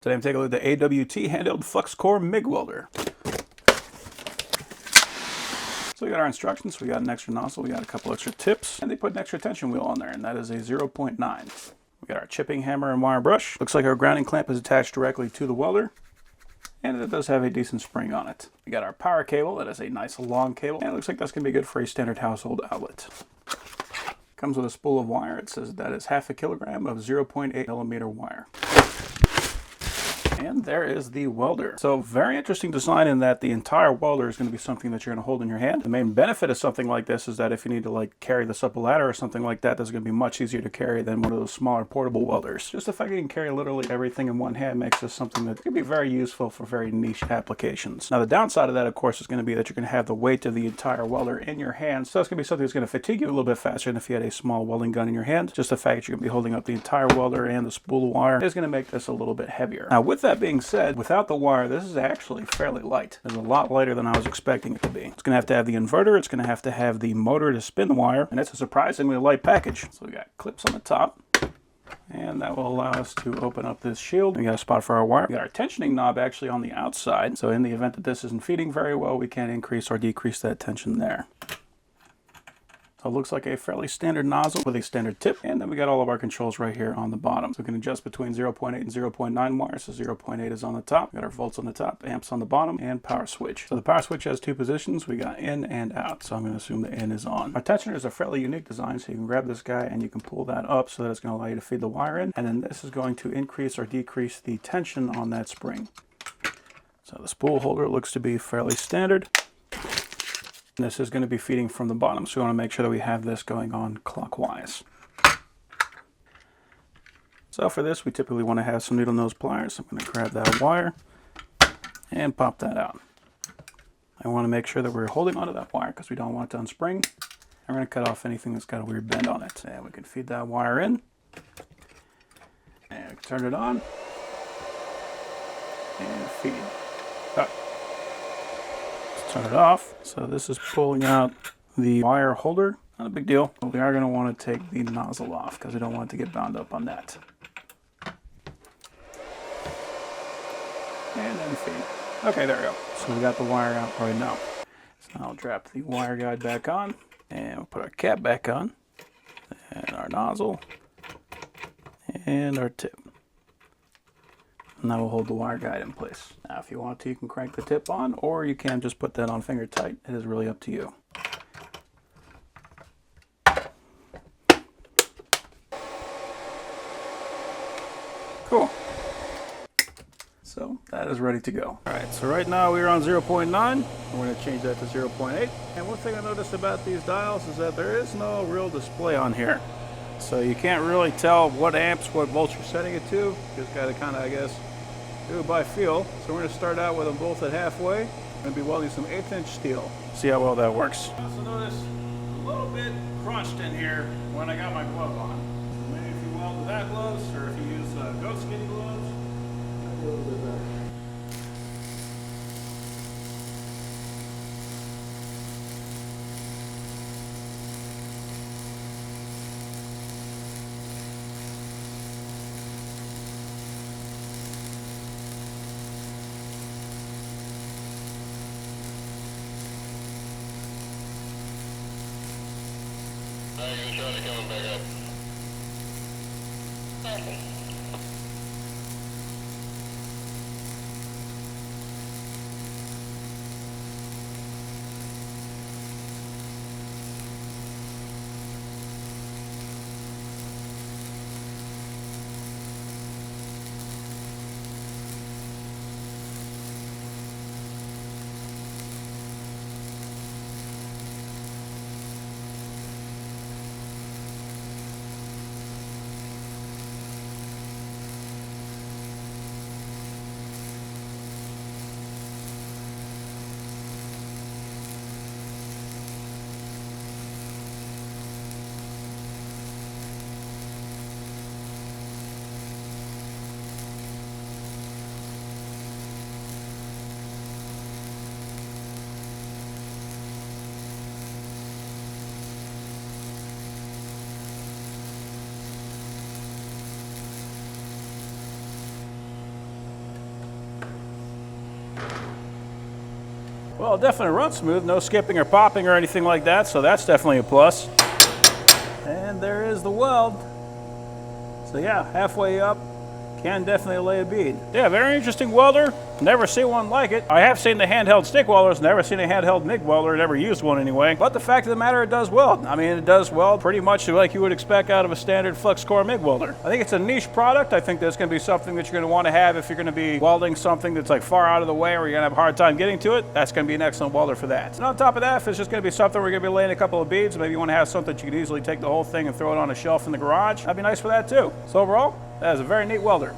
Today I'm taking a look at the AWT Handheld Flux Core MIG Welder. So we got our instructions, we got an extra nozzle, we got a couple extra tips, and they put an extra tension wheel on there, and that is a 0.9. We got our chipping hammer and wire brush. Looks like our grounding clamp is attached directly to the welder, and it does have a decent spring on it. We got our power cable, that is a nice long cable, and it looks like that's going to be good for a standard household outlet. Comes with a spool of wire. It says that is half a kilogram of 0.8 millimeter wire. And there is the welder. So very interesting design in that the entire welder is going to be something that you're going to hold in your hand. The main benefit of something like this is that if you need to like carry this up a ladder or something like that, that's going to be much easier to carry than one of those smaller portable welders. Just the fact you can carry literally everything in one hand makes this something that can be very useful for very niche applications. Now the downside of that, of course, is going to be that you're going to have the weight of the entire welder in your hand. So it's going to be something that's going to fatigue you a little bit faster than if you had a small welding gun in your hand. Just the fact that you're going to be holding up the entire welder and the spool of wire is going to make this a little bit heavier. Now with that being said, without the wire, this is actually fairly light. It's a lot lighter than I was expecting it to be. It's going to have the inverter, it's going to have the motor to spin the wire, and it's a surprisingly light package. So we got clips on the top, and that will allow us to open up this shield. We got a spot for our wire. We got our tensioning knob actually on the outside, so in the event that this isn't feeding very well, we can increase or decrease that tension there. So it looks like a fairly standard nozzle with a standard tip. And then we got all of our controls right here on the bottom. So we can adjust between 0.8 and 0.9 wires. So 0.8 is on the top. We got our volts on the top, amps on the bottom, and power switch. So the power switch has two positions. We got in and out. So I'm going to assume the in is on. Our tensioner is a fairly unique design. So you can grab this guy and you can pull that up so that it's going to allow you to feed the wire in. And then this is going to increase or decrease the tension on that spring. So the spool holder looks to be fairly standard. This is going to be feeding from the bottom, so we want to make sure that we have this going on clockwise. So for this, we typically want to have some needle nose pliers. I'm going to grab that wire and pop that out. I want to make sure that we're holding onto that wire because we don't want it to unspring. And we're going to cut off anything that's got a weird bend on it. And we can feed that wire in. And we can turn it on. And feed. Turn it off. So this is pulling out the wire holder. Not a big deal. But we are going to want to take the nozzle off because we don't want it to get bound up on that. And then feed. Okay, there we go. So we got the wire out right now. So now I'll drop the wire guide back on. And we'll put our cap back on. And our nozzle. And our tip. And that will hold the wire guide in place. Now if you want to, you can crank the tip on, or you can just put that on finger tight. It is really up to you. Cool. So that is ready to go. Alright, so right now we're on 0.9. We're going to change that to 0.8. And one thing I noticed about these dials is that there is no real display on here. So you can't really tell what amps, what volts you're setting it to. You just got to kind of, I guess, do it by feel. So we're going to start out with them both at halfway. I'm going to be welding some 1/8" steel. See how well that works. I also noticed a little bit crunched in here when I got my glove on. Maybe if you weld without gloves, or if you use goat skinny gloves, that'd be a little bit better. You can try to come back up. Okay. Well, it definitely runs smooth, no skipping or popping or anything like that, so that's definitely a plus. And there is the weld. So yeah, halfway up, can definitely lay a bead. Yeah, very interesting welder. Never seen one like it. I have seen the handheld stick welders, never seen a handheld MIG welder, never used one anyway. But the fact of the matter, it does weld. I mean, it does weld pretty much like you would expect out of a standard flux core MIG welder. I think it's a niche product. I think that's going to be something that you're going to want to have if you're going to be welding something that's like far out of the way or you're going to have a hard time getting to it. That's going to be an excellent welder for that. And on top of that, if it's just going to be something we're going to be laying a couple of beads, maybe you want to have something that you could easily take the whole thing and throw it on a shelf in the garage, that'd be nice for that too. So overall, that is a very neat welder.